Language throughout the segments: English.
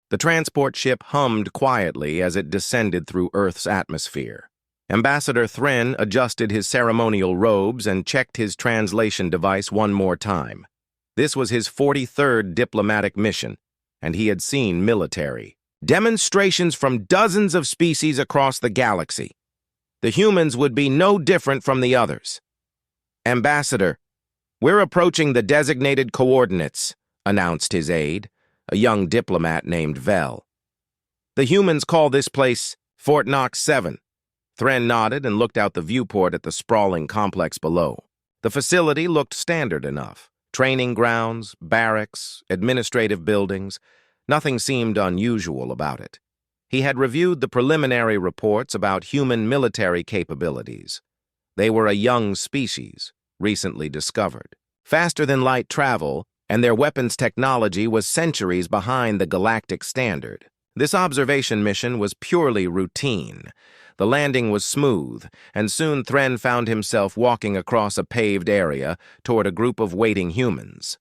The transport ship hummed quietly as it descended through Earth's atmosphere. Ambassador Thren adjusted his ceremonial robes and checked his translation device one more time. This was his 43rd diplomatic mission, and he had seen military demonstrations from dozens of species across the galaxy. The humans would be no different from the others. "Ambassador, we're approaching the designated coordinates," announced his aide, a young diplomat named Vel. "The humans call this place Fort Knox 7. Thren nodded and looked out the viewport at the sprawling complex below. The facility looked standard enough. Training grounds, barracks, administrative buildings. Nothing seemed unusual about it. He had reviewed the preliminary reports about human military capabilities. They were a young species, recently discovered. Faster than light travel, and their weapons technology was centuries behind the galactic standard. This observation mission was purely routine. The landing was smooth, and soon Thren found himself walking across a paved area toward a group of waiting humans.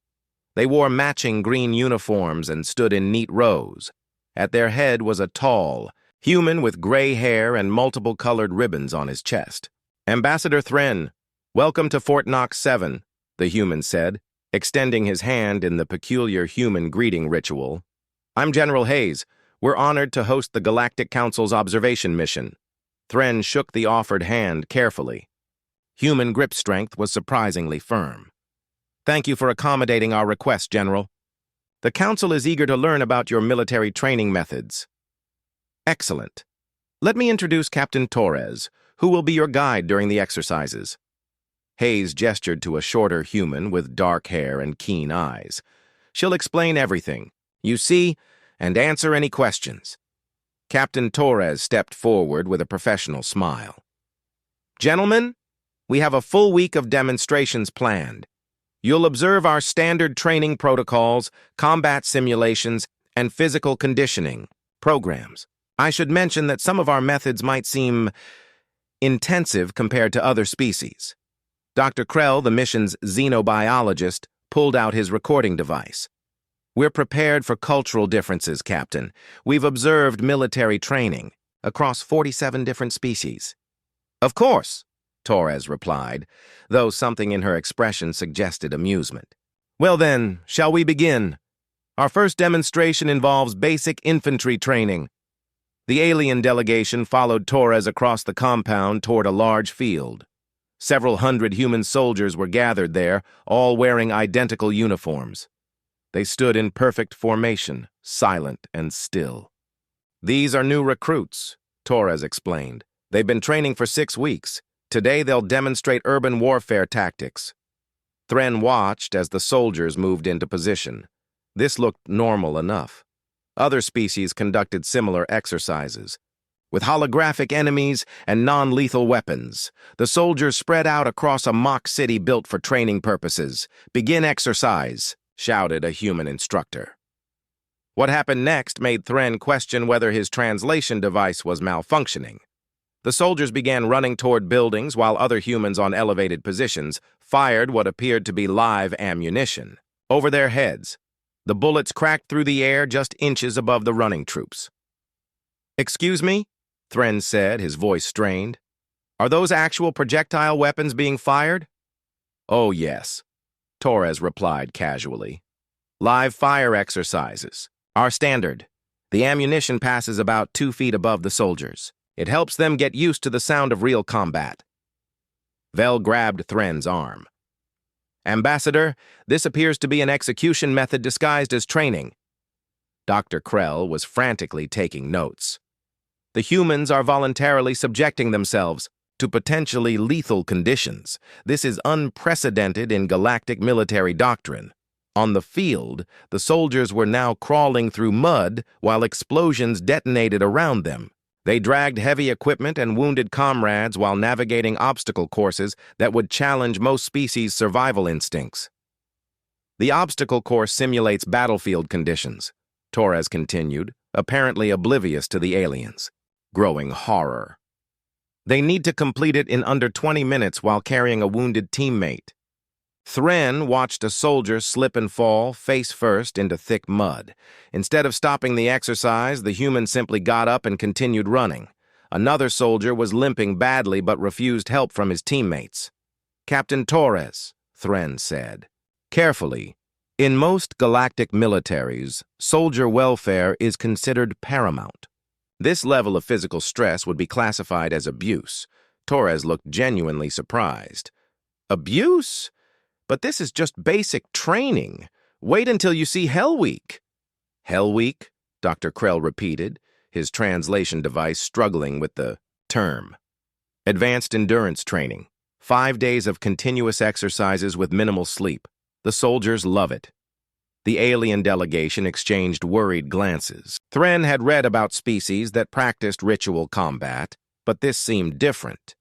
They wore matching green uniforms and stood in neat rows. At their head was a tall human with gray hair and multiple colored ribbons on his chest. "Ambassador Thren, welcome to Fort Knox 7, the human said, extending his hand in the peculiar human greeting ritual. "I'm General Hayes. We're honored to host the Galactic Council's observation mission." Thren shook the offered hand carefully. Human grip strength was surprisingly firm. "Thank you for accommodating our request, General. The Council is eager to learn about your military training methods." "Excellent. Let me introduce Captain Torres, who will be your guide during the exercises." Hayes gestured to a shorter human with dark hair and keen eyes. "She'll explain everything, you see, and answer any questions." Captain Torres stepped forward with a professional smile. "Gentlemen, we have a full week of demonstrations planned. You'll observe our standard training protocols, combat simulations, and physical conditioning programs. I should mention that some of our methods might seem intensive compared to other species." Dr. Krell, the mission's xenobiologist, pulled out his recording device. "We're prepared for cultural differences, Captain. We've observed military training across 47 different species." "Of course," Torres replied, though something in her expression suggested amusement. "Well then, shall we begin? Our first demonstration involves basic infantry training." The alien delegation followed Torres across the compound toward a large field. Several hundred human soldiers were gathered there, all wearing identical uniforms. They stood in perfect formation, silent and still. "These are new recruits," Torres explained. "They've been training for 6 weeks. Today they'll demonstrate urban warfare tactics." Thren watched as the soldiers moved into position. This looked normal enough. Other species conducted similar exercises. With holographic enemies and non-lethal weapons, the soldiers spread out across a mock city built for training purposes. "Begin exercise," shouted a human instructor. What happened next made Thren question whether his translation device was malfunctioning. The soldiers began running toward buildings while other humans on elevated positions fired what appeared to be live ammunition. Over their heads, the bullets cracked through the air just inches above the running troops. "Excuse me?" Thren said, his voice strained. "Are those actual projectile weapons being fired?" "Oh, yes," Torres replied casually. "Live fire exercises. Our standard. The ammunition passes about 2 feet above the soldiers. It helps them get used to the sound of real combat." Vel grabbed Thren's arm. "Ambassador, this appears to be an execution method disguised as training." Dr. Krell was frantically taking notes. "The humans are voluntarily subjecting themselves to potentially lethal conditions. This is unprecedented in galactic military doctrine. On the field, the soldiers were now crawling through mud while explosions detonated around them. They dragged heavy equipment and wounded comrades while navigating obstacle courses that would challenge most species' survival instincts." "The obstacle course simulates battlefield conditions," Torres continued, apparently oblivious to the aliens. Growing horror. "They need to complete it in under 20 minutes while carrying a wounded teammate." Thren watched a soldier slip and fall, face first, into thick mud. Instead of stopping the exercise, the human simply got up and continued running. Another soldier was limping badly but refused help from his teammates. "Captain Torres," Thren said. Carefully, in most galactic militaries, soldier welfare is considered paramount. This level of physical stress would be classified as abuse. Torres looked genuinely surprised. "Abuse? But this is just basic training. Wait until you see Hell Week." "Hell Week?" Dr. Krell repeated, his translation device struggling with the term. "Advanced endurance training. 5 days of continuous exercises with minimal sleep. The soldiers love it." The alien delegation exchanged worried glances. Thren had read about species that practiced ritual combat, but this seemed different.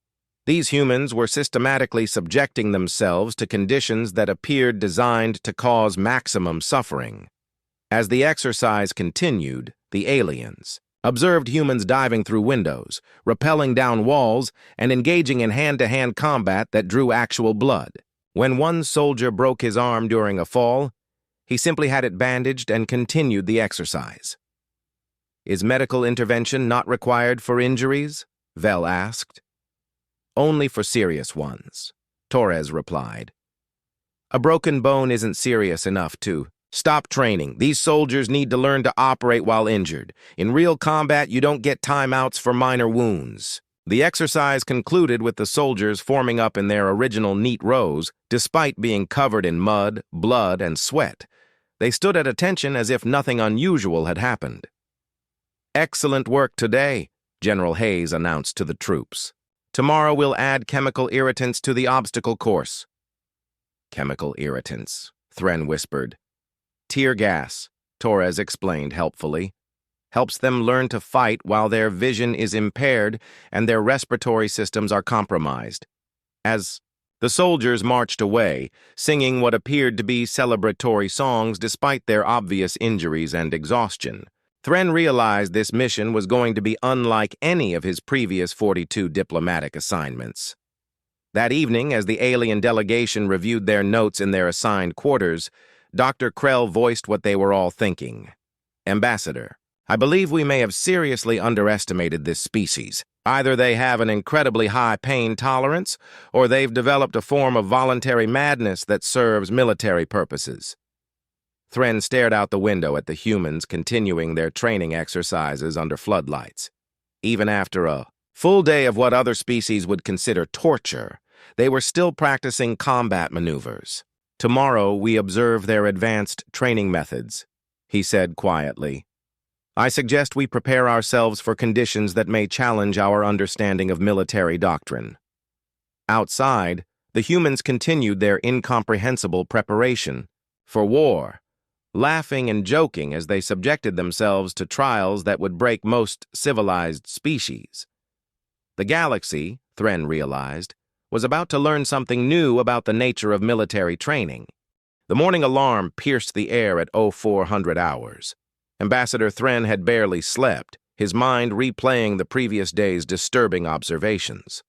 These humans were systematically subjecting themselves to conditions that appeared designed to cause maximum suffering. As the exercise continued, the aliens observed humans diving through windows, rappelling down walls, and engaging in hand-to-hand combat that drew actual blood. When one soldier broke his arm during a fall, he simply had it bandaged and continued the exercise. "Is medical intervention not required for injuries?" Vel asked. "Only for serious ones," Torres replied. "A broken bone isn't serious enough to stop training. These soldiers need to learn to operate while injured. In real combat, you don't get timeouts for minor wounds." The exercise concluded with the soldiers forming up in their original neat rows, despite being covered in mud, blood, and sweat. They stood at attention as if nothing unusual had happened. "Excellent work today," General Hayes announced to the troops. "Tomorrow we'll add chemical irritants to the obstacle course." "Chemical irritants," Thren whispered. "Tear gas," Torres explained helpfully. "Helps them learn to fight while their vision is impaired and their respiratory systems are compromised." As the soldiers marched away, singing what appeared to be celebratory songs despite their obvious injuries and exhaustion, Thren realized this mission was going to be unlike any of his previous 42 diplomatic assignments. That evening, as the alien delegation reviewed their notes in their assigned quarters, Dr. Krell voiced what they were all thinking. "Ambassador, I believe we may have seriously underestimated this species. Either they have an incredibly high pain tolerance, or they've developed a form of voluntary madness that serves military purposes." Thren stared out the window at the humans continuing their training exercises under floodlights. Even after a full day of what other species would consider torture, they were still practicing combat maneuvers. "Tomorrow we observe their advanced training methods," he said quietly. "I suggest we prepare ourselves for conditions that may challenge our understanding of military doctrine." Outside, the humans continued their incomprehensible preparation for war, laughing and joking as they subjected themselves to trials that would break most civilized species. The galaxy, Thren realized, was about to learn something new about the nature of military training. The morning alarm pierced the air at 0400 hours. Ambassador Thren had barely slept, his mind replaying the previous day's disturbing observations.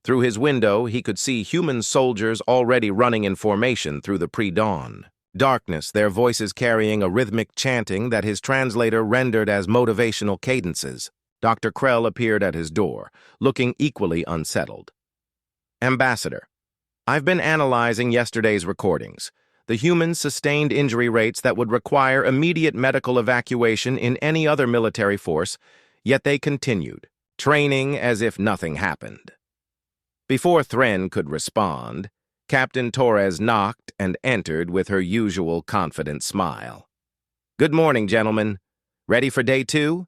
Through his window, he could see human soldiers already running in formation through the pre-dawn darkness, their voices carrying a rhythmic chanting that his translator rendered as motivational cadences. Dr. Krell appeared at his door, looking equally unsettled. "Ambassador, I've been analyzing yesterday's recordings. The humans sustained injury rates that would require immediate medical evacuation in any other military force, yet they continued, training as if nothing happened." Before Thren could respond, Captain Torres knocked and entered with her usual confident smile. "Good morning, gentlemen. Ready for day 2?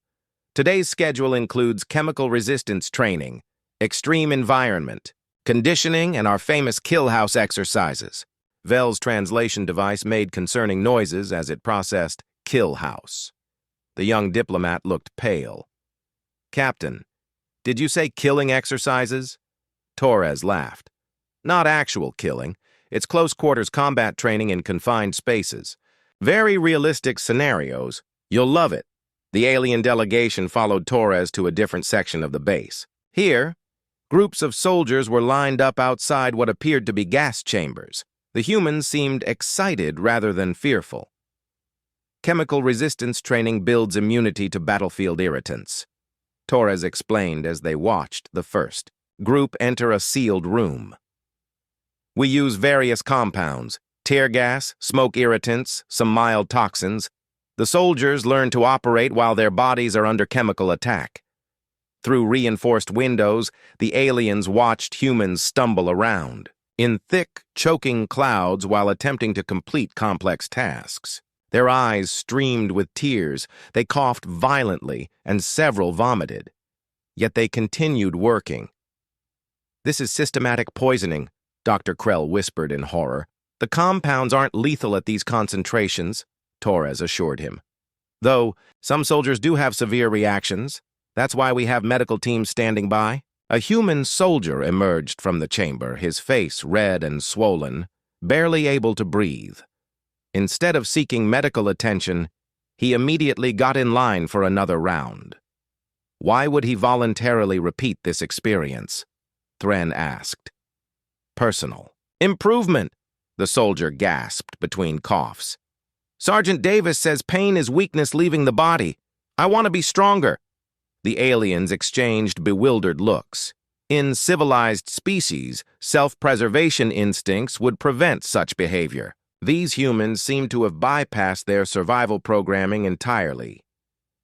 Today's schedule includes chemical resistance training, extreme environment, conditioning, and our famous kill house exercises." Vel's translation device made concerning noises as it processed kill house. The young diplomat looked pale. "Captain, did you say killing exercises?" Torres laughed. "Not actual killing. It's close-quarters combat training in confined spaces. Very realistic scenarios. You'll love it." The alien delegation followed Torres to a different section of the base. Here, groups of soldiers were lined up outside what appeared to be gas chambers. The humans seemed excited rather than fearful. Chemical resistance training builds immunity to battlefield irritants, Torres explained as they watched the first group enter a sealed room. We use various compounds, tear gas, smoke irritants, some mild toxins. The soldiers learn to operate while their bodies are under chemical attack. Through reinforced windows, the aliens watched humans stumble around in thick, choking clouds while attempting to complete complex tasks. Their eyes streamed with tears, they coughed violently, and several vomited. Yet they continued working. "This is systematic poisoning," Dr. Krell whispered in horror. "The compounds aren't lethal at these concentrations," Torres assured him. "Though some soldiers do have severe reactions. That's why we have medical teams standing by." A human soldier emerged from the chamber, his face red and swollen, barely able to breathe. Instead of seeking medical attention, he immediately got in line for another round. Why would he voluntarily repeat this experience? Thren asked. "Personal. Improvement," the soldier gasped between coughs. "Sergeant Davis says pain is weakness leaving the body. I want to be stronger." The aliens exchanged bewildered looks. In civilized species, self-preservation instincts would prevent such behavior. These humans seemed to have bypassed their survival programming entirely.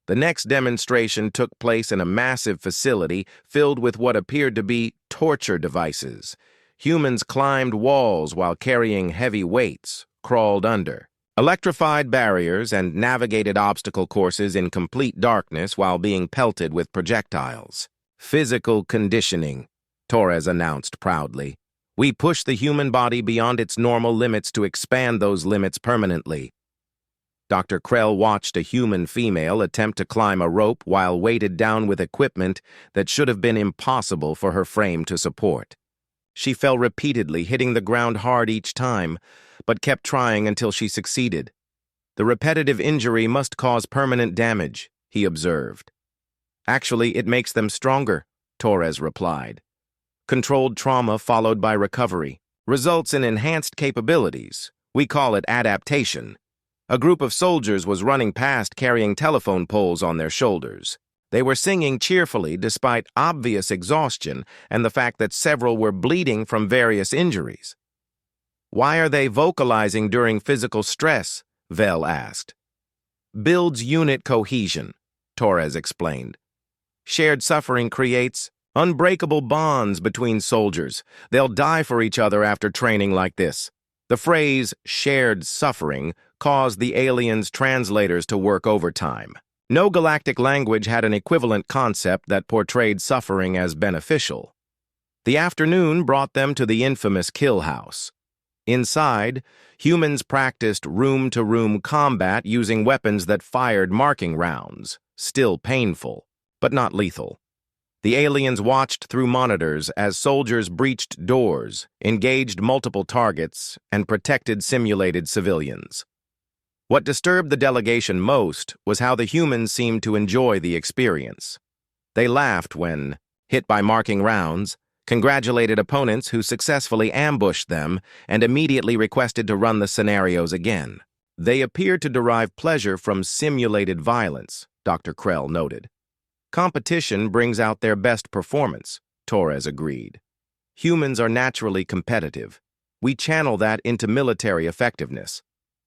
The next demonstration took place in a massive facility filled with what appeared to be torture devices. Humans climbed walls while carrying heavy weights, crawled under electrified barriers, and navigated obstacle courses in complete darkness while being pelted with projectiles. "Physical conditioning," Torres announced proudly. "We push the human body beyond its normal limits to expand those limits permanently." Dr. Krell watched a human female attempt to climb a rope while weighted down with equipment that should have been impossible for her frame to support. She fell repeatedly, hitting the ground hard each time, but kept trying until she succeeded. "The repetitive injury must cause permanent damage," he observed. "Actually, it makes them stronger," Torres replied. "Controlled trauma followed by recovery results in enhanced capabilities. We call it adaptation." A group of soldiers was running past carrying telephone poles on their shoulders. They were singing cheerfully despite obvious exhaustion and the fact that several were bleeding from various injuries. "Why are they vocalizing during physical stress?" Vel asked. "Builds unit cohesion," Torres explained. "Shared suffering creates unbreakable bonds between soldiers. They'll die for each other after training like this." The phrase "shared suffering" caused the aliens' translators to work overtime. No galactic language had an equivalent concept that portrayed suffering as beneficial. The afternoon brought them to the infamous kill house. Inside, humans practiced room-to-room combat using weapons that fired marking rounds, still painful, but not lethal. The aliens watched through monitors as soldiers breached doors, engaged multiple targets, and protected simulated civilians. What disturbed the delegation most was how the humans seemed to enjoy the experience. They laughed when, hit by marking rounds, congratulated opponents who successfully ambushed them, and immediately requested to run the scenarios again. They appeared to derive pleasure from simulated violence, Dr. Krell noted. "Competition brings out their best performance," Torres agreed. "Humans are naturally competitive. We channel that into military effectiveness."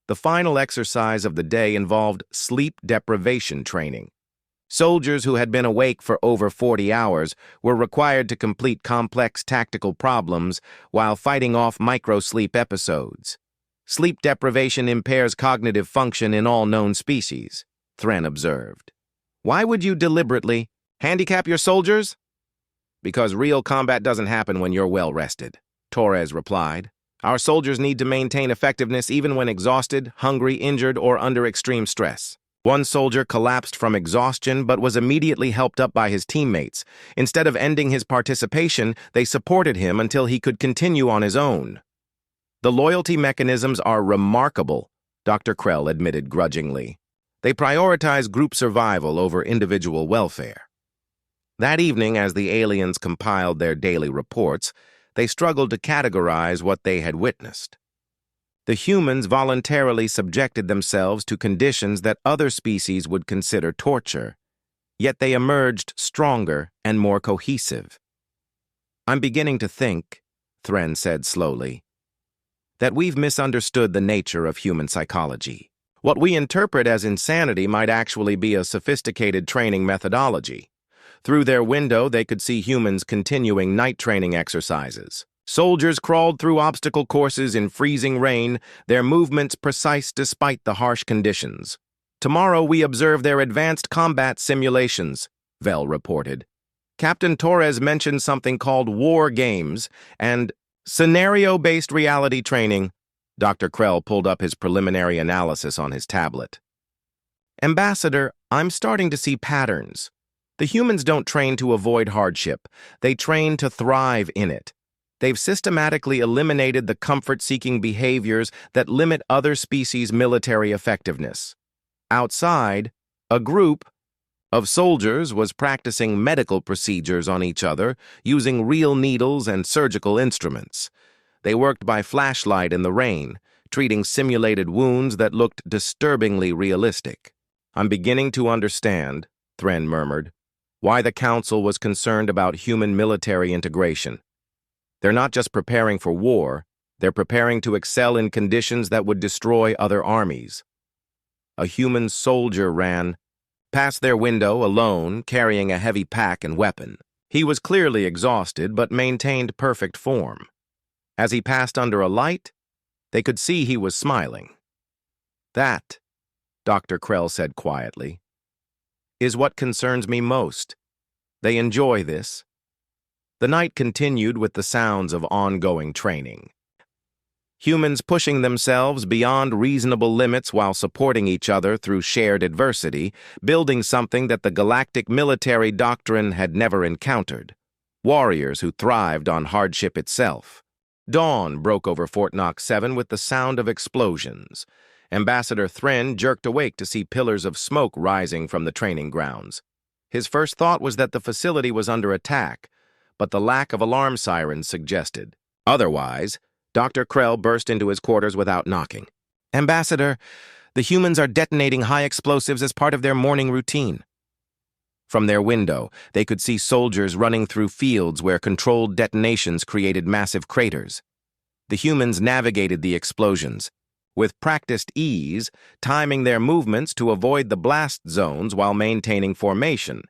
The final exercise of the day involved sleep deprivation training. Soldiers who had been awake for over 40 hours were required to complete complex tactical problems while fighting off micro-sleep episodes. "Sleep deprivation impairs cognitive function in all known species," Thren observed. "Why would you deliberately handicap your soldiers?" "Because real combat doesn't happen when you're well-rested," Torres replied. "Our soldiers need to maintain effectiveness even when exhausted, hungry, injured, or under extreme stress." One soldier collapsed from exhaustion but was immediately helped up by his teammates. Instead of ending his participation, they supported him until he could continue on his own. "The loyalty mechanisms are remarkable," Dr. Krell admitted grudgingly. "They prioritize group survival over individual welfare." That evening, as the aliens compiled their daily reports, they struggled to categorize what they had witnessed. The humans voluntarily subjected themselves to conditions that other species would consider torture, yet they emerged stronger and more cohesive. "I'm beginning to think," Thren said slowly, "that we've misunderstood the nature of human psychology. What we interpret as insanity might actually be a sophisticated training methodology. Through their window, they could see humans continuing night training exercises. Soldiers crawled through obstacle courses in freezing rain, their movements precise despite the harsh conditions. Tomorrow we observe their advanced combat simulations," Vel reported. "Captain Torres mentioned something called war games and scenario-based reality training." Dr. Krell pulled up his preliminary analysis on his tablet. "Ambassador, I'm starting to see patterns. The humans don't train to avoid hardship. They train to thrive in it. They've systematically eliminated the comfort-seeking behaviors that limit other species' military effectiveness. Outside, a group of soldiers was practicing medical procedures on each other using real needles and surgical instruments. They worked by flashlight in the rain, treating simulated wounds that looked disturbingly realistic. I'm beginning to understand," Thren murmured, "why the Council was concerned about human military integration. They're not just preparing for war, they're preparing to excel in conditions that would destroy other armies." A human soldier ran past their window alone, carrying a heavy pack and weapon. He was clearly exhausted, but maintained perfect form. As he passed under a light, they could see he was smiling. "That," Dr. Krell said quietly, "is what concerns me most. They enjoy this." The night continued with the sounds of ongoing training. Humans pushing themselves beyond reasonable limits while supporting each other through shared adversity, building something that the galactic military doctrine had never encountered. Warriors who thrived on hardship itself. Dawn broke over Fort Knox 7 with the sound of explosions. Ambassador Thren jerked awake to see pillars of smoke rising from the training grounds. His first thought was that the facility was under attack, but the lack of alarm sirens suggested otherwise. Dr. Krell burst into his quarters without knocking. "Ambassador, the humans are detonating high explosives as part of their morning routine." From their window, they could see soldiers running through fields where controlled detonations created massive craters. The humans navigated the explosions with practiced ease, timing their movements to avoid the blast zones while maintaining formation.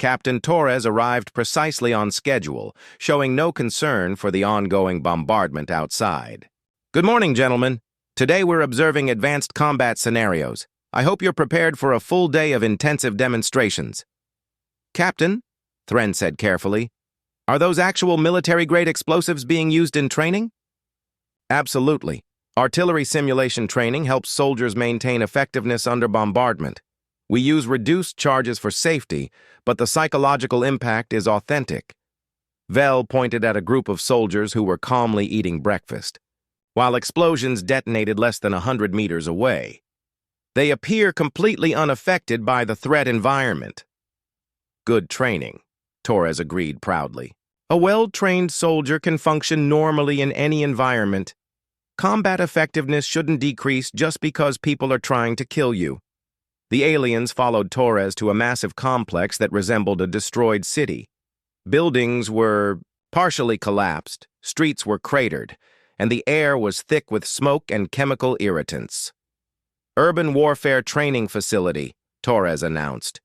Captain Torres arrived precisely on schedule, showing no concern for the ongoing bombardment outside. "Good morning, gentlemen. Today we're observing advanced combat scenarios. I hope you're prepared for a full day of intensive demonstrations." "Captain," Thren said carefully, "are those actual military-grade explosives being used in training?" "Absolutely. Artillery simulation training helps soldiers maintain effectiveness under bombardment. We use reduced charges for safety, but the psychological impact is authentic." Vel pointed at a group of soldiers who were calmly eating breakfast, while explosions detonated less than 100 meters away. "They appear completely unaffected by the threat environment." "Good training," Torres agreed proudly. "A well-trained soldier can function normally in any environment. Combat effectiveness shouldn't decrease just because people are trying to kill you." The aliens followed Torres to a massive complex that resembled a destroyed city. Buildings were partially collapsed, streets were cratered, and the air was thick with smoke and chemical irritants. "Urban Warfare Training Facility," Torres announced.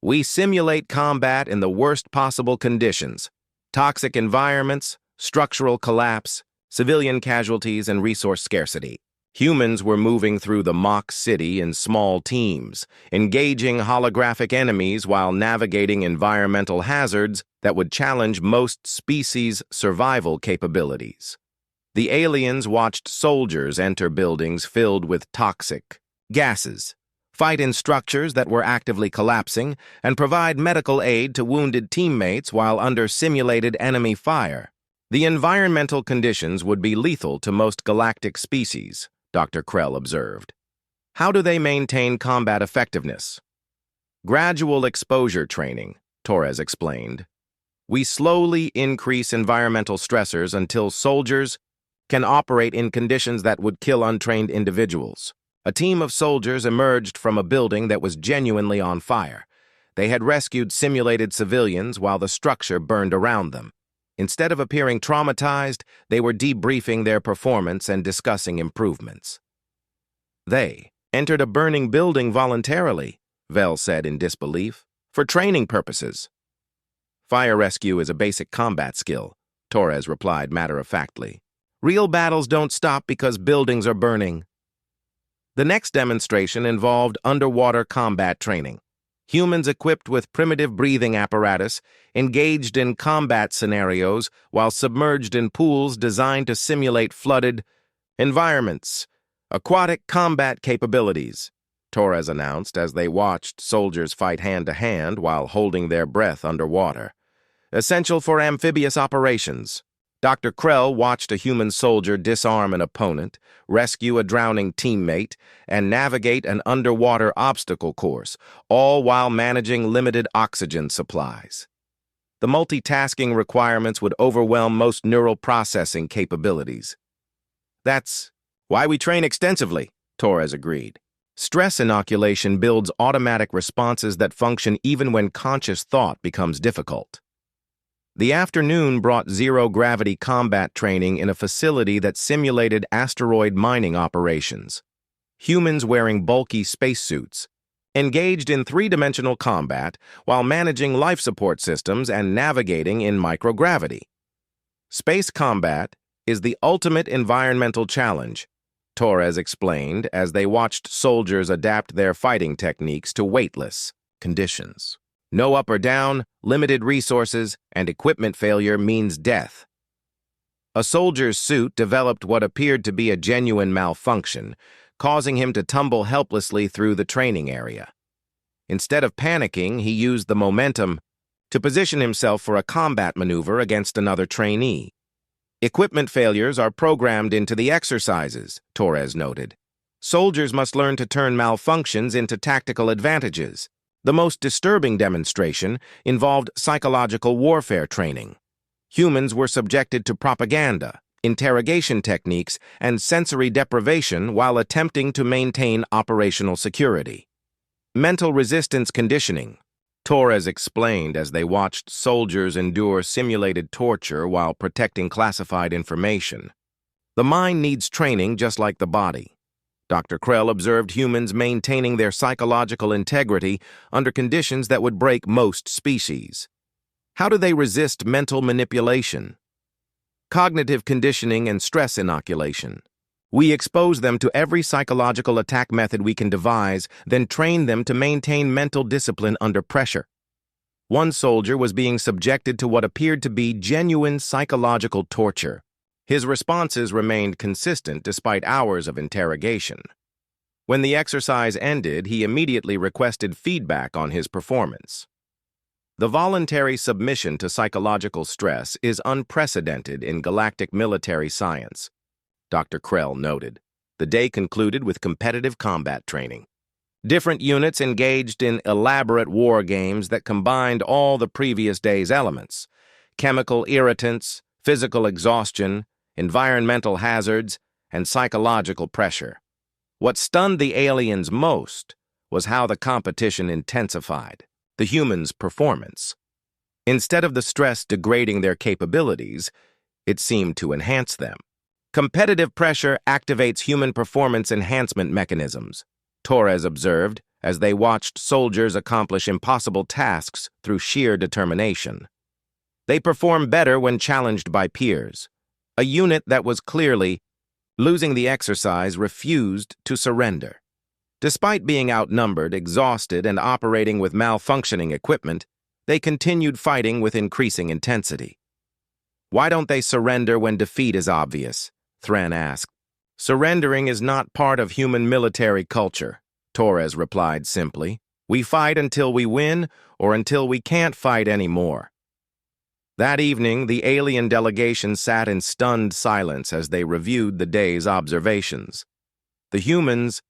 "We simulate combat in the worst possible conditions: toxic environments, structural collapse, civilian casualties, and resource scarcity." Humans were moving through the mock city in small teams, engaging holographic enemies while navigating environmental hazards that would challenge most species' survival capabilities. The aliens watched soldiers enter buildings filled with toxic gases, fight in structures that were actively collapsing, and provide medical aid to wounded teammates while under simulated enemy fire. The environmental conditions would be lethal to most galactic species, Dr. Krell observed. "How do they maintain combat effectiveness?" "Gradual exposure training," Torres explained. "We slowly increase environmental stressors until soldiers can operate in conditions that would kill untrained individuals. A team of soldiers emerged from a building that was genuinely on fire. They had rescued simulated civilians while the structure burned around them. Instead of appearing traumatized, they were debriefing their performance and discussing improvements. They entered a burning building voluntarily, Vel said in disbelief, for training purposes. Fire rescue is a basic combat skill, Torres replied matter-of-factly. Real battles don't stop because buildings are burning. The next demonstration involved underwater combat training. Humans equipped with primitive breathing apparatus engaged in combat scenarios while submerged in pools designed to simulate flooded environments. Aquatic combat capabilities, Torres announced as they watched soldiers fight hand-to-hand while holding their breath underwater. Essential for amphibious operations. Dr. Krell watched a human soldier disarm an opponent, rescue a drowning teammate, and navigate an underwater obstacle course, all while managing limited oxygen supplies. The multitasking requirements would overwhelm most neural processing capabilities. That's why we train extensively, Torres agreed. Stress inoculation builds automatic responses that function even when conscious thought becomes difficult. The afternoon brought zero-gravity combat training in a facility that simulated asteroid mining operations. Humans wearing bulky spacesuits engaged in three-dimensional combat while managing life support systems and navigating in microgravity. Space combat is the ultimate environmental challenge, Torres explained as they watched soldiers adapt their fighting techniques to weightless conditions. No up or down, limited resources, and equipment failure means death. A soldier's suit developed what appeared to be a genuine malfunction, causing him to tumble helplessly through the training area. Instead of panicking, he used the momentum to position himself for a combat maneuver against another trainee. Equipment failures are programmed into the exercises, Torres noted. Soldiers must learn to turn malfunctions into tactical advantages. The most disturbing demonstration involved psychological warfare training. Humans were subjected to propaganda, interrogation techniques, and sensory deprivation while attempting to maintain operational security. Mental resistance conditioning, Torres explained as they watched soldiers endure simulated torture while protecting classified information. The mind needs training just like the body. Dr. Krell observed humans maintaining their psychological integrity under conditions that would break most species. How do they resist mental manipulation? Cognitive conditioning and stress inoculation. We expose them to every psychological attack method we can devise, then train them to maintain mental discipline under pressure. One soldier was being subjected to what appeared to be genuine psychological torture. His responses remained consistent despite hours of interrogation. When the exercise ended, he immediately requested feedback on his performance. The voluntary submission to psychological stress is unprecedented in galactic military science, Dr. Krell noted. The day concluded with competitive combat training. Different units engaged in elaborate war games that combined all the previous day's elements: chemical irritants, physical exhaustion, environmental hazards, and psychological pressure. What stunned the aliens most was how the competition intensified the humans' performance. Instead of the stress degrading their capabilities, it seemed to enhance them. Competitive pressure activates human performance enhancement mechanisms, Torres observed as they watched soldiers accomplish impossible tasks through sheer determination. They perform better when challenged by peers. A unit that was clearly losing the exercise refused to surrender. Despite being outnumbered, exhausted, and operating with malfunctioning equipment, they continued fighting with increasing intensity. Why don't they surrender when defeat is obvious? Thran asked. Surrendering is not part of human military culture, Torres replied simply. We fight until we win or until we can't fight anymore. That evening, the alien delegation sat in stunned silence as they reviewed the day's observations. The humans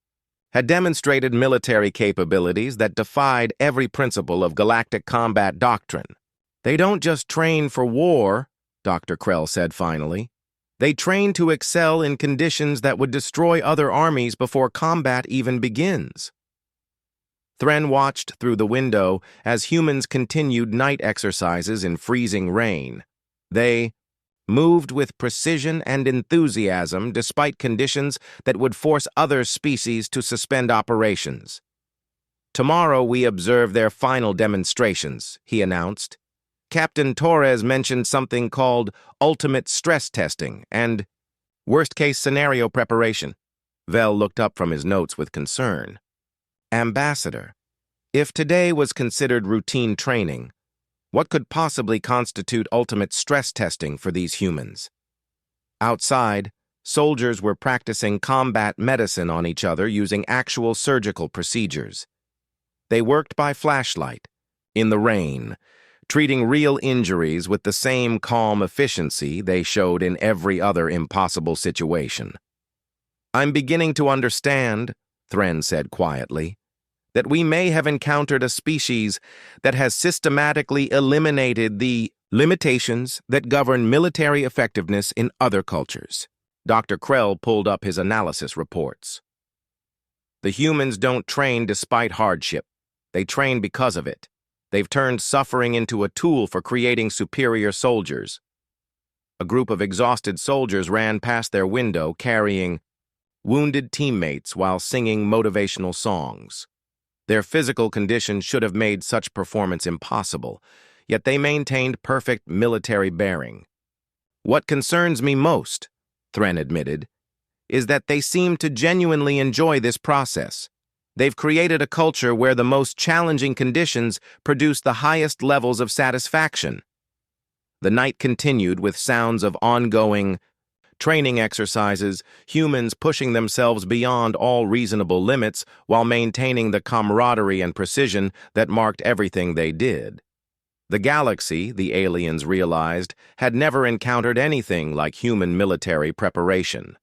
had demonstrated military capabilities that defied every principle of galactic combat doctrine. They don't just train for war, Dr. Krell said finally. They train to excel in conditions that would destroy other armies before combat even begins. Thren watched through the window as humans continued night exercises in freezing rain. They moved with precision and enthusiasm despite conditions that would force other species to suspend operations. "Tomorrow we observe their final demonstrations," he announced. "Captain Torres mentioned something called ultimate stress testing and worst-case scenario preparation." Vel looked up from his notes with concern. "Ambassador, if today was considered routine training, what could possibly constitute ultimate stress testing for these humans?" Outside, soldiers were practicing combat medicine on each other using actual surgical procedures. They worked by flashlight, in the rain, treating real injuries with the same calm efficiency they showed in every other impossible situation. "I'm beginning to understand," Thren said quietly, "that we may have encountered a species that has systematically eliminated the limitations that govern military effectiveness in other cultures." Dr. Krell pulled up his analysis reports. "The humans don't train despite hardship. They train because of it. They've turned suffering into a tool for creating superior soldiers." A group of exhausted soldiers ran past their window carrying wounded teammates while singing motivational songs. Their physical condition should have made such performance impossible, yet they maintained perfect military bearing. "What concerns me most," Thren admitted, "is that they seem to genuinely enjoy this process. They've created a culture where the most challenging conditions produce the highest levels of satisfaction." The night continued with sounds of ongoing training exercises, humans pushing themselves beyond all reasonable limits while maintaining the camaraderie and precision that marked everything they did. The galaxy, the aliens realized, had never encountered anything like human military preparation.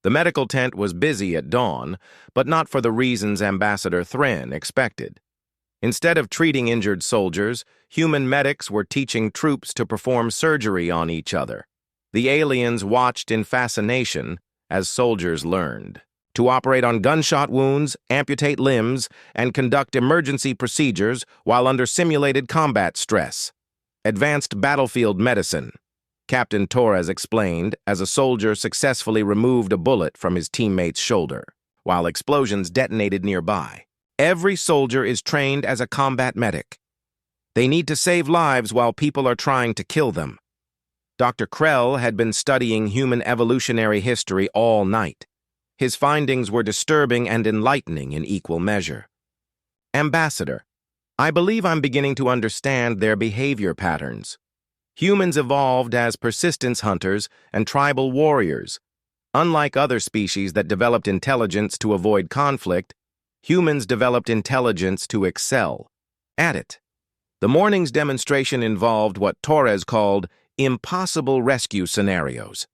The medical tent was busy at dawn, but not for the reasons Ambassador Thren expected. Instead of treating injured soldiers, human medics were teaching troops to perform surgery on each other. The aliens watched in fascination as soldiers learned to operate on gunshot wounds, amputate limbs, and conduct emergency procedures while under simulated combat stress. "Advanced battlefield medicine," Captain Torres explained as a soldier successfully removed a bullet from his teammate's shoulder, while explosions detonated nearby. "Every soldier is trained as a combat medic. They need to save lives while people are trying to kill them." Dr. Krell had been studying human evolutionary history all night. His findings were disturbing and enlightening in equal measure. "Ambassador, I believe I'm beginning to understand their behavior patterns. Humans evolved as persistence hunters and tribal warriors. Unlike other species that developed intelligence to avoid conflict, humans developed intelligence to excel at it." The morning's demonstration involved what Torres called impossible rescue scenarios.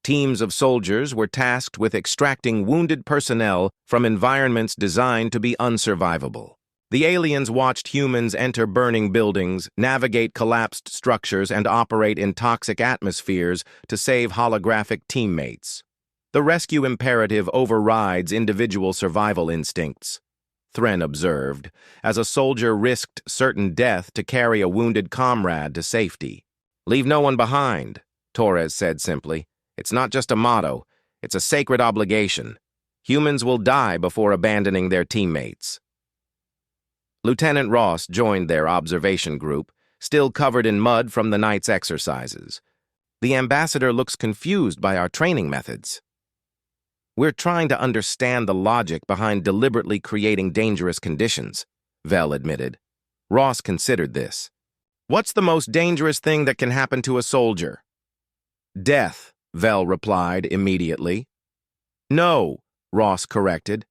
Teams of soldiers were tasked with extracting wounded personnel from environments designed to be unsurvivable. The aliens watched humans enter burning buildings, navigate collapsed structures, and operate in toxic atmospheres to save holographic teammates. The rescue imperative overrides individual survival instincts, Thren observed, as a soldier risked certain death to carry a wounded comrade to safety. "Leave no one behind," Torres said simply. "It's not just a motto, it's a sacred obligation. Humans will die before abandoning their teammates." Lieutenant Ross joined their observation group, still covered in mud from the night's exercises. "The ambassador looks confused by our training methods." "We're trying to understand the logic behind deliberately creating dangerous conditions," Vel admitted. Ross considered this. "What's the most dangerous thing that can happen to a soldier?" "Death," Vel replied immediately. "No," Ross corrected.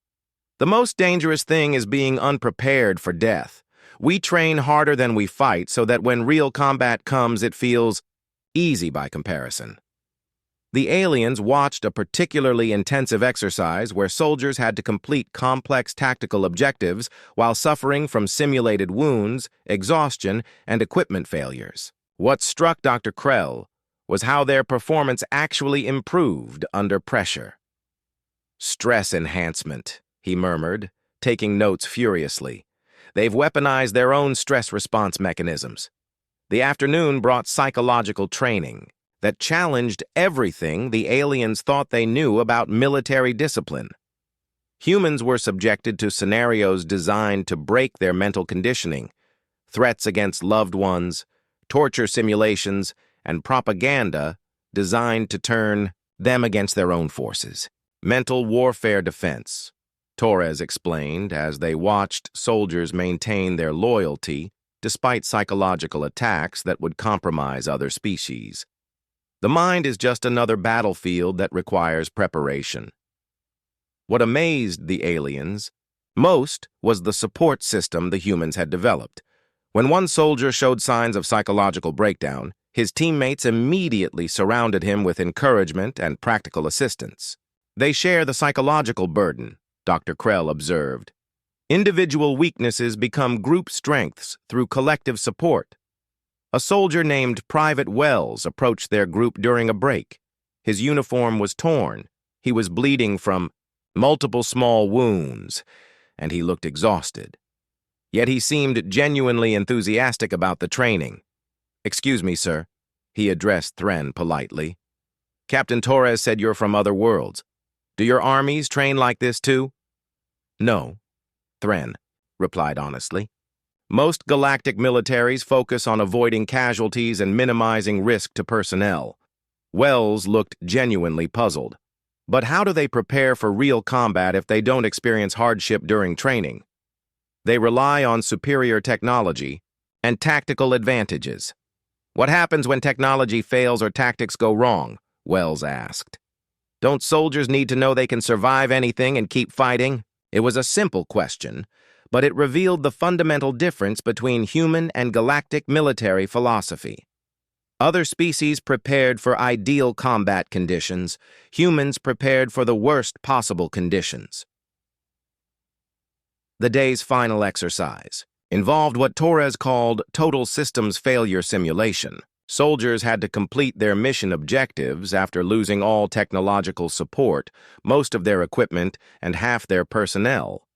"The most dangerous thing is being unprepared for death. We train harder than we fight so that when real combat comes, it feels easy by comparison." The aliens watched a particularly intensive exercise where soldiers had to complete complex tactical objectives while suffering from simulated wounds, exhaustion, and equipment failures. What struck Dr. Krell was how their performance actually improved under pressure. "Stress enhancement," he murmured, taking notes furiously. "They've weaponized their own stress response mechanisms." The afternoon brought psychological training that challenged everything the aliens thought they knew about military discipline. Humans were subjected to scenarios designed to break their mental conditioning, threats against loved ones, torture simulations, and propaganda designed to turn them against their own forces. Mental warfare defense, Torres explained as they watched soldiers maintain their loyalty despite psychological attacks that would compromise other species. The mind is just another battlefield that requires preparation. What amazed the aliens most was the support system the humans had developed. When one soldier showed signs of psychological breakdown, his teammates immediately surrounded him with encouragement and practical assistance. "They share the psychological burden," Dr. Krell observed. "Individual weaknesses become group strengths through collective support." A soldier named Private Wells approached their group during a break. His uniform was torn. He was bleeding from multiple small wounds, and he looked exhausted. Yet he seemed genuinely enthusiastic about the training. "Excuse me, sir," he addressed Thren politely. "Captain Torres said you're from other worlds. Do your armies train like this too?" "No," Thren replied honestly. "Most galactic militaries focus on avoiding casualties and minimizing risk to personnel." Wells looked genuinely puzzled. "But how do they prepare for real combat if they don't experience hardship during training?" "They rely on superior technology and tactical advantages." "What happens when technology fails or tactics go wrong?" Wells asked. "Don't soldiers need to know they can survive anything and keep fighting?" It was a simple question, but it revealed the fundamental difference between human and galactic military philosophy. Other species prepared for ideal combat conditions, humans prepared for the worst possible conditions. The day's final exercise involved what Torres called total systems failure simulation. Soldiers had to complete their mission objectives after losing all technological support, most of their equipment, and half their personnel.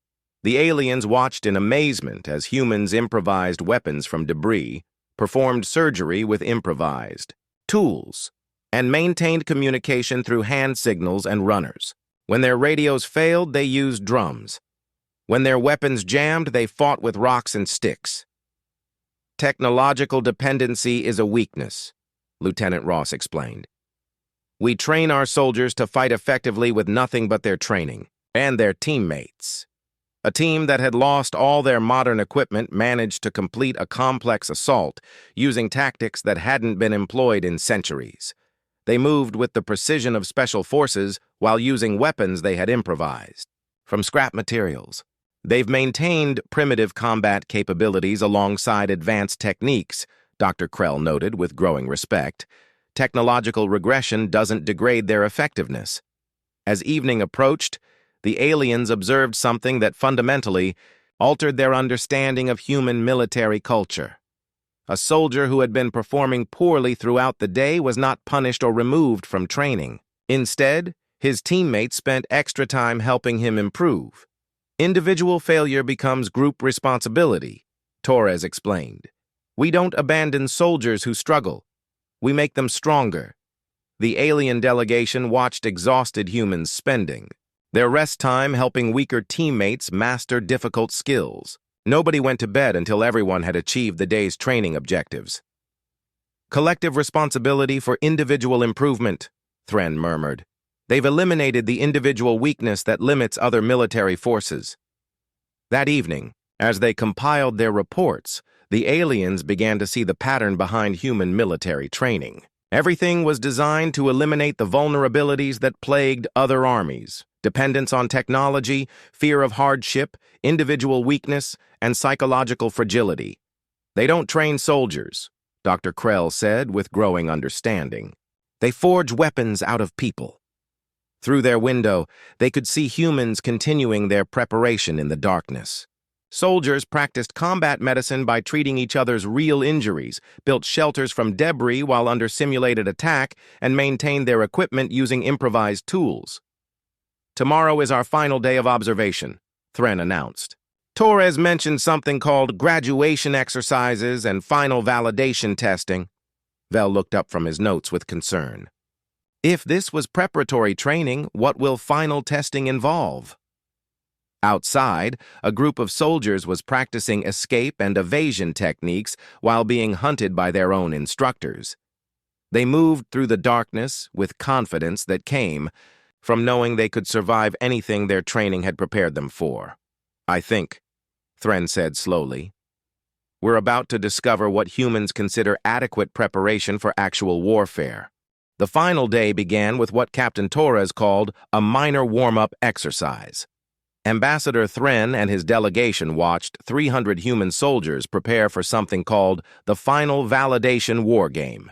The aliens watched in amazement as humans improvised weapons from debris, performed surgery with improvised tools, and maintained communication through hand signals and runners. When their radios failed, they used drums. When their weapons jammed, they fought with rocks and sticks. "Technological dependency is a weakness," Lieutenant Ross explained. "We train our soldiers to fight effectively with nothing but their training and their teammates." A team that had lost all their modern equipment managed to complete a complex assault using tactics that hadn't been employed in centuries. They moved with the precision of special forces while using weapons they had improvised from scrap materials. They've maintained primitive combat capabilities alongside advanced techniques, Dr. Krell noted with growing respect. Technological regression doesn't degrade their effectiveness. As evening approached, the aliens observed something that fundamentally altered their understanding of human military culture. A soldier who had been performing poorly throughout the day was not punished or removed from training. Instead, his teammates spent extra time helping him improve. "Individual failure becomes group responsibility," Torres explained. "We don't abandon soldiers who struggle. We make them stronger." The alien delegation watched exhausted humans spending their rest time helping weaker teammates master difficult skills. Nobody went to bed until everyone had achieved the day's training objectives. "Collective responsibility for individual improvement," Thren murmured. "They've eliminated the individual weakness that limits other military forces." That evening, as they compiled their reports, the aliens began to see the pattern behind human military training. Everything was designed to eliminate the vulnerabilities that plagued other armies: dependence on technology, fear of hardship, individual weakness, and psychological fragility. "They don't train soldiers," Dr. Krell said with growing understanding. "They forge weapons out of people." Through their window, they could see humans continuing their preparation in the darkness. Soldiers practiced combat medicine by treating each other's real injuries, built shelters from debris while under simulated attack, and maintained their equipment using improvised tools. "Tomorrow is our final day of observation," Thren announced. Torres mentioned something called graduation exercises and final validation testing. Vel looked up from his notes with concern. If this was preparatory training, what will final testing involve? Outside, a group of soldiers was practicing escape and evasion techniques while being hunted by their own instructors. They moved through the darkness with confidence that came from knowing they could survive anything their training had prepared them for. "I think," Thren said slowly, "we're about to discover what humans consider adequate preparation for actual warfare." The final day began with what Captain Torres called a minor warm-up exercise. Ambassador Thren and his delegation watched 300 human soldiers prepare for something called the Final Validation War Game.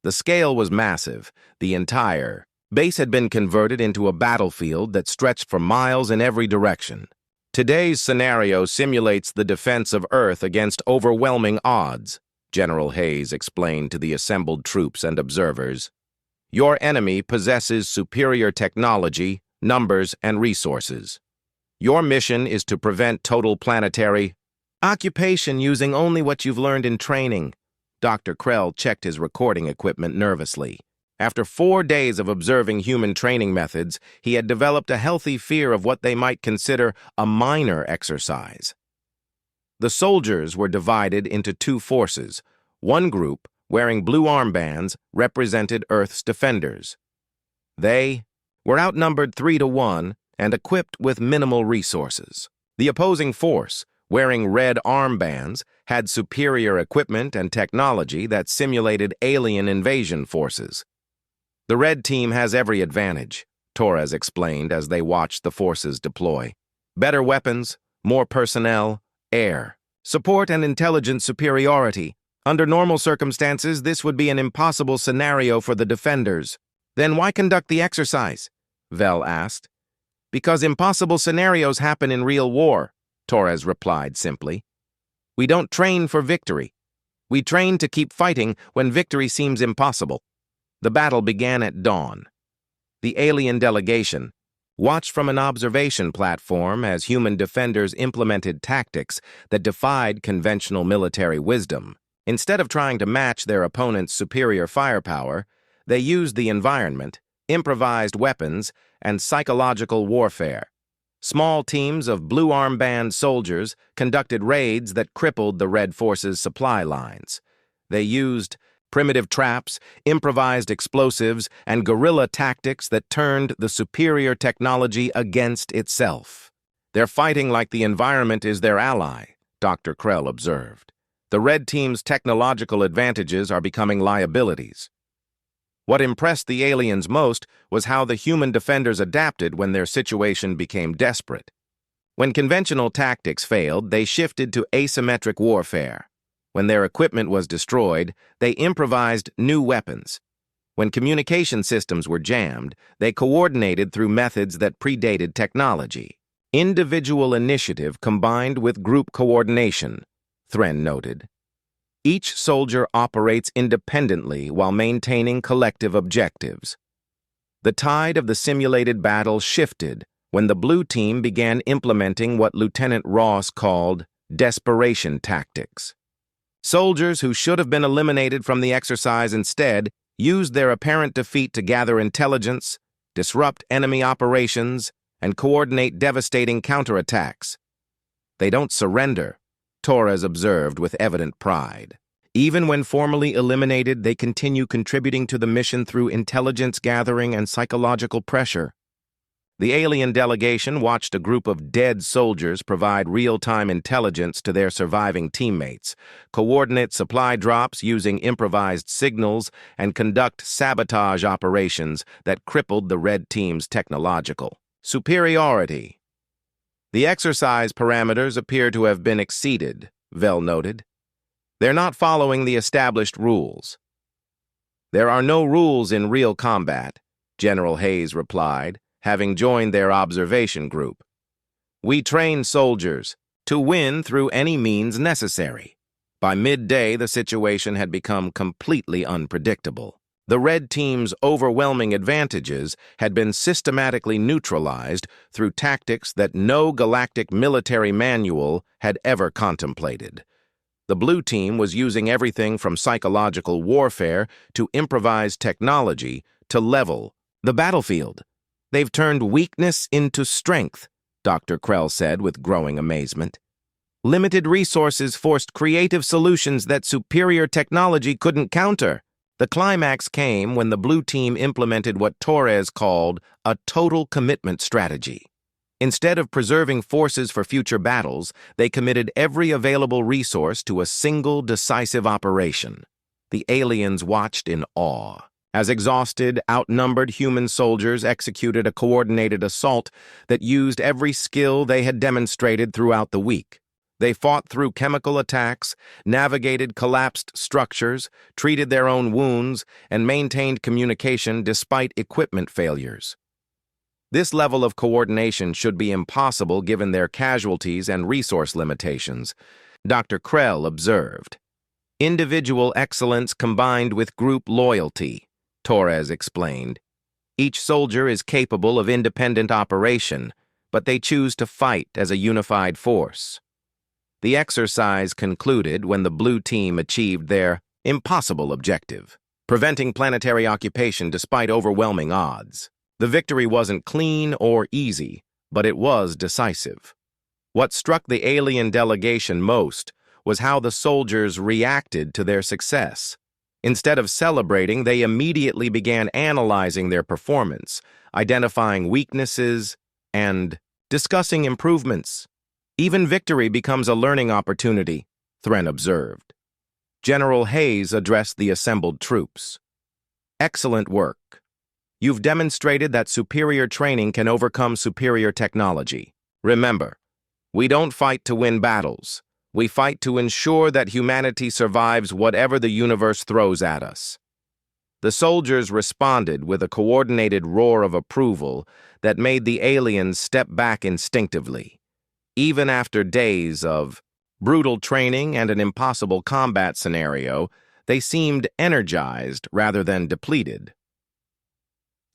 The scale was massive. The entire base had been converted into a battlefield that stretched for miles in every direction. "Today's scenario simulates the defense of Earth against overwhelming odds," General Hayes explained to the assembled troops and observers. "Your enemy possesses superior technology, numbers, and resources. Your mission is to prevent total planetary occupation using only what you've learned in training." Dr. Krell checked his recording equipment nervously. After 4 days of observing human training methods, he had developed a healthy fear of what they might consider a minor exercise. The soldiers were divided into 2 forces. One group, wearing blue armbands, represented Earth's defenders. They were outnumbered 3-1 and equipped with minimal resources. The opposing force, wearing red armbands, had superior equipment and technology that simulated alien invasion forces. "The red team has every advantage," Torres explained as they watched the forces deploy. "Better weapons, more personnel, air support, and intelligence superiority. Under normal circumstances, this would be an impossible scenario for the defenders." "Then why conduct the exercise?" Vel asked. "Because impossible scenarios happen in real war," Torres replied simply. "We don't train for victory. We train to keep fighting when victory seems impossible." The battle began at dawn. The alien delegation watched from an observation platform as human defenders implemented tactics that defied conventional military wisdom. Instead of trying to match their opponent's superior firepower, they used the environment, improvised weapons, and psychological warfare. Small teams of blue armband soldiers conducted raids that crippled the Red Force's supply lines. They used primitive traps, improvised explosives, and guerrilla tactics that turned the superior technology against itself. "They're fighting like the environment is their ally," Dr. Krell observed. "The Red Team's technological advantages are becoming liabilities." What impressed the aliens most was how the human defenders adapted when their situation became desperate. When conventional tactics failed, they shifted to asymmetric warfare. When their equipment was destroyed, they improvised new weapons. When communication systems were jammed, they coordinated through methods that predated technology. "Individual initiative combined with group coordination," Thren noted. "Each soldier operates independently while maintaining collective objectives." The tide of the simulated battle shifted when the blue team began implementing what Lieutenant Ross called desperation tactics. Soldiers who should have been eliminated from the exercise instead used their apparent defeat to gather intelligence, disrupt enemy operations, and coordinate devastating counterattacks. "They don't surrender," Torres observed with evident pride. "Even when formally eliminated, they continue contributing to the mission through intelligence gathering and psychological pressure." The alien delegation watched a group of dead soldiers provide real-time intelligence to their surviving teammates, coordinate supply drops using improvised signals, and conduct sabotage operations that crippled the Red Team's technological superiority. "The exercise parameters appear to have been exceeded," Vel noted. "They're not following the established rules." "There are no rules in real combat," General Hayes replied, having joined their observation group. "We train soldiers, to win through any means necessary. By midday, the situation had become completely unpredictable. The Red Team's overwhelming advantages had been systematically neutralized through tactics that no galactic military manual had ever contemplated. The Blue Team was using everything from psychological warfare to improvised technology to level the battlefield. "They've turned weakness into strength," Dr. Krell said with growing amazement. "Limited resources forced creative solutions that superior technology couldn't counter." The climax came when the Blue Team implemented what Torres called a total commitment strategy. Instead of preserving forces for future battles, they committed every available resource to a single decisive operation. The aliens watched in awe as exhausted, outnumbered human soldiers executed a coordinated assault that used every skill they had demonstrated throughout the week. They fought through chemical attacks, navigated collapsed structures, treated their own wounds, and maintained communication despite equipment failures. This level of coordination should be impossible given their casualties and resource limitations, Dr. Krell observed. "Individual excellence combined with group loyalty," Torres explained. "Each soldier is capable of independent operation, but they choose to fight as a unified force." The exercise concluded when the Blue Team achieved their impossible objective, preventing planetary occupation despite overwhelming odds. The victory wasn't clean or easy, but it was decisive. What struck the alien delegation most was how the soldiers reacted to their success. Instead of celebrating, they immediately began analyzing their performance, identifying weaknesses, and discussing improvements. "Even victory becomes a learning opportunity," Thren observed. General Hayes addressed the assembled troops. "Excellent work. You've demonstrated that superior training can overcome superior technology. Remember, we don't fight to win battles. We fight to ensure that humanity survives whatever the universe throws at us." The soldiers responded with a coordinated roar of approval that made the aliens step back instinctively. Even after days of brutal training and an impossible combat scenario, they seemed energized rather than depleted.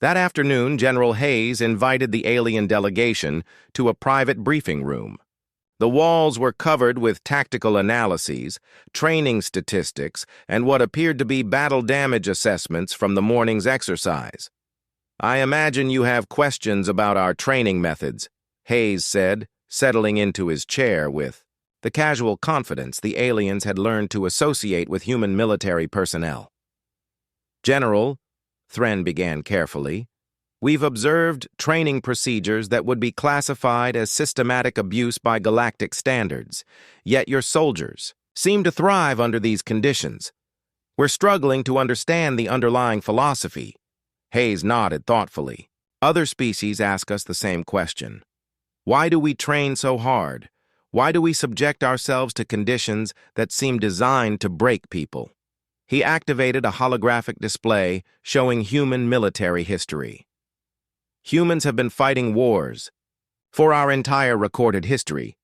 That afternoon, General Hayes invited the alien delegation to a private briefing room. The walls were covered with tactical analyses, training statistics, and what appeared to be battle damage assessments from the morning's exercise. "I imagine you have questions about our training methods," Hayes said, settling into his chair with the casual confidence the aliens had learned to associate with human military personnel. "General," Thren began carefully, "we've observed training procedures that would be classified as systematic abuse by galactic standards, yet your soldiers seem to thrive under these conditions. We're struggling to understand the underlying philosophy." Hayes nodded thoughtfully. "Other species ask us the same question. Why do we train so hard? Why do we subject ourselves to conditions that seem designed to break people?" He activated a holographic display showing human military history. "Humans have been fighting wars for our entire recorded history.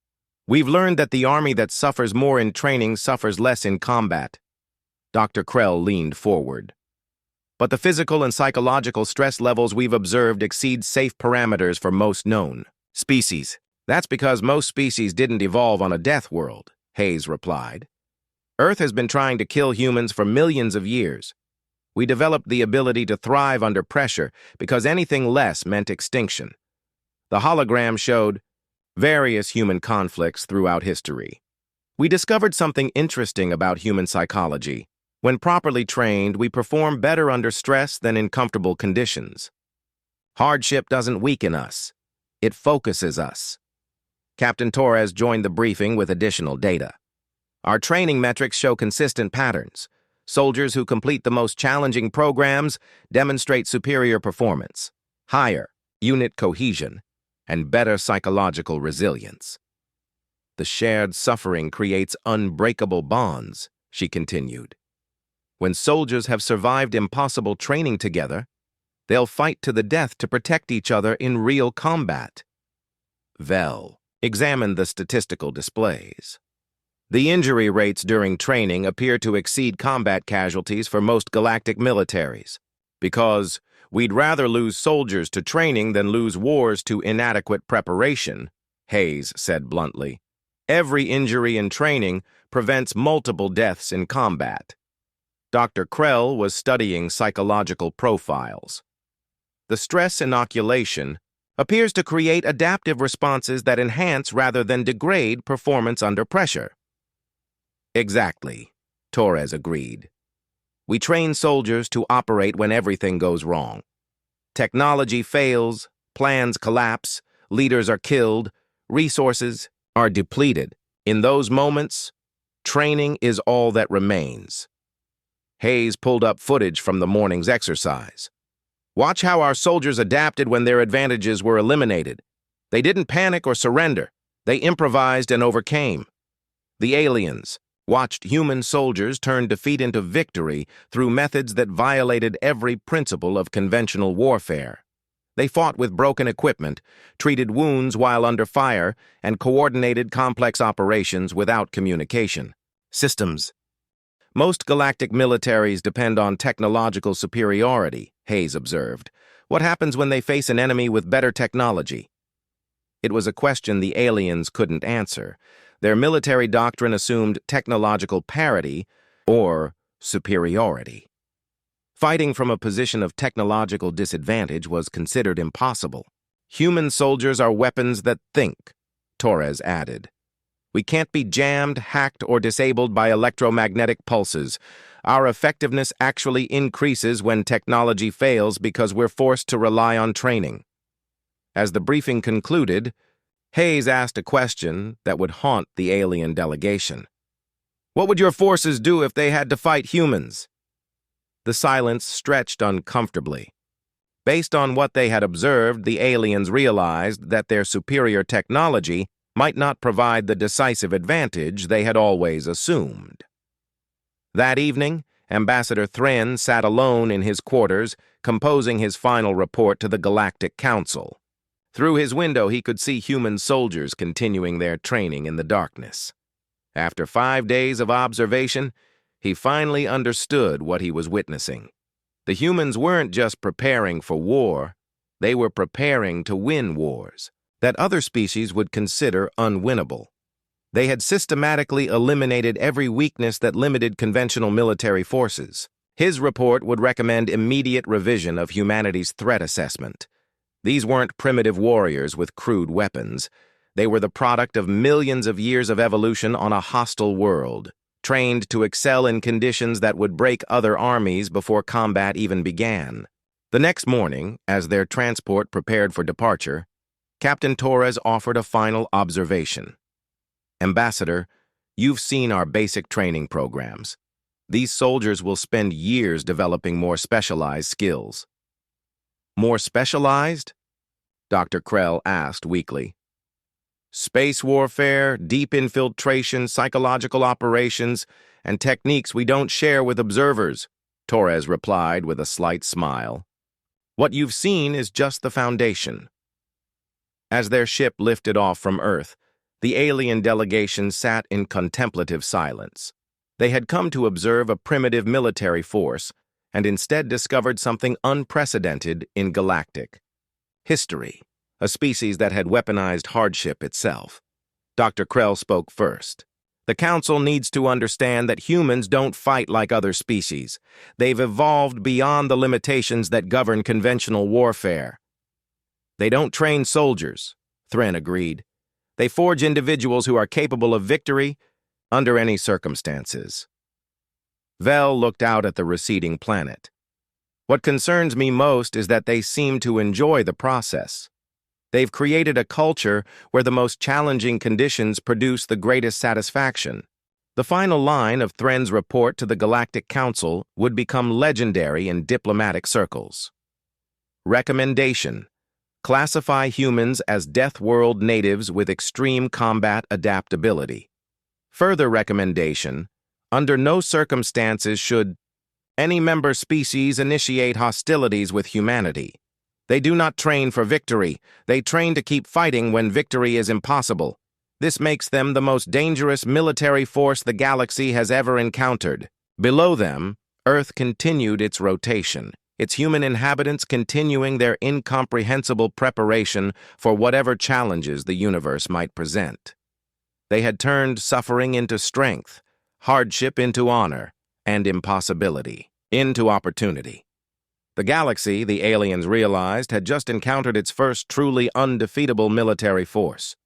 We've learned that the army that suffers more in training suffers less in combat." Dr. Krell leaned forward. "But the physical and psychological stress levels we've observed exceed safe parameters for most known species. That's because most species didn't evolve on a death world," Hayes replied. "Earth has been trying to kill humans for millions of years. We developed the ability to thrive under pressure because anything less meant extinction." The hologram showed various human conflicts throughout history. "We discovered something interesting about human psychology. When properly trained, we perform better under stress than in comfortable conditions. Hardship doesn't weaken us. It focuses us." Captain Torres joined the briefing with additional data. "Our training metrics show consistent patterns. Soldiers who complete the most challenging programs demonstrate superior performance, higher unit cohesion, and better psychological resilience. The shared suffering creates unbreakable bonds," she continued. "When soldiers have survived impossible training together, they'll fight to the death to protect each other in real combat." "Vel," examined the statistical displays. The injury rates during training appear to exceed combat casualties for most galactic militaries, because we'd rather lose soldiers to training than lose wars to inadequate preparation, Hayes said bluntly. Every injury in training prevents multiple deaths in combat. Dr. Krell was studying psychological profiles. The stress inoculation appears to create adaptive responses that enhance rather than degrade performance under pressure. Exactly, Torres agreed. We train soldiers to operate when everything goes wrong. Technology fails, plans collapse, leaders are killed, resources are depleted. In those moments, training is all that remains. Hayes pulled up footage from the morning's exercise. Watch how our soldiers adapted when their advantages were eliminated. They didn't panic or surrender. They improvised and overcame. The aliens watched human soldiers turn defeat into victory through methods that violated every principle of conventional warfare. They fought with broken equipment, treated wounds while under fire, and coordinated complex operations without communication. Systems. Most galactic militaries depend on technological superiority, Hayes observed. What happens when they face an enemy with better technology? It was a question the aliens couldn't answer. Their military doctrine assumed technological parity or superiority. Fighting from a position of technological disadvantage was considered impossible. Human soldiers are weapons that think, Torres added. We can't be jammed, hacked, or disabled by electromagnetic pulses. Our effectiveness actually increases when technology fails because we're forced to rely on training. As the briefing concluded, Hayes asked a question that would haunt the alien delegation. What would your forces do if they had to fight humans? The silence stretched uncomfortably. Based on what they had observed, the aliens realized that their superior technology might not provide the decisive advantage they had always assumed. That evening, Ambassador Thren sat alone in his quarters, composing his final report to the Galactic Council. Through his window, he could see human soldiers continuing their training in the darkness. After 5 days of observation, he finally understood what he was witnessing. The humans weren't just preparing for war, they were preparing to win wars that other species would consider unwinnable. They had systematically eliminated every weakness that limited conventional military forces. His report would recommend immediate revision of humanity's threat assessment. These weren't primitive warriors with crude weapons. They were the product of millions of years of evolution on a hostile world, trained to excel in conditions that would break other armies before combat even began. The next morning, as their transport prepared for departure, Captain Torres offered a final observation. Ambassador, you've seen our basic training programs. These soldiers will spend years developing more specialized skills. More specialized? Dr. Krell asked weakly. Space warfare, deep infiltration, psychological operations, and techniques we don't share with observers, Torres replied with a slight smile. What you've seen is just the foundation. As their ship lifted off from Earth, the alien delegation sat in contemplative silence. They had come to observe a primitive military force and instead discovered something unprecedented in galactic history, a species that had weaponized hardship itself. Dr. Krell spoke first. The Council needs to understand that humans don't fight like other species. They've evolved beyond the limitations that govern conventional warfare. They don't train soldiers, Thren agreed. They forge individuals who are capable of victory under any circumstances. Vel looked out at the receding planet. What concerns me most is that they seem to enjoy the process. They've created a culture where the most challenging conditions produce the greatest satisfaction. The final line of Thren's report to the Galactic Council would become legendary in diplomatic circles. Recommendation: classify humans as deathworld natives with extreme combat adaptability. Further recommendation: under no circumstances should any member species initiate hostilities with humanity. They do not train for victory. They train to keep fighting when victory is impossible. This makes them the most dangerous military force the galaxy has ever encountered. Below them, Earth continued its rotation, its human inhabitants continuing their incomprehensible preparation for whatever challenges the universe might present. They had turned suffering into strength, hardship into honor, and impossibility into opportunity. The galaxy, the aliens realized, had just encountered its first truly undefeatable military force.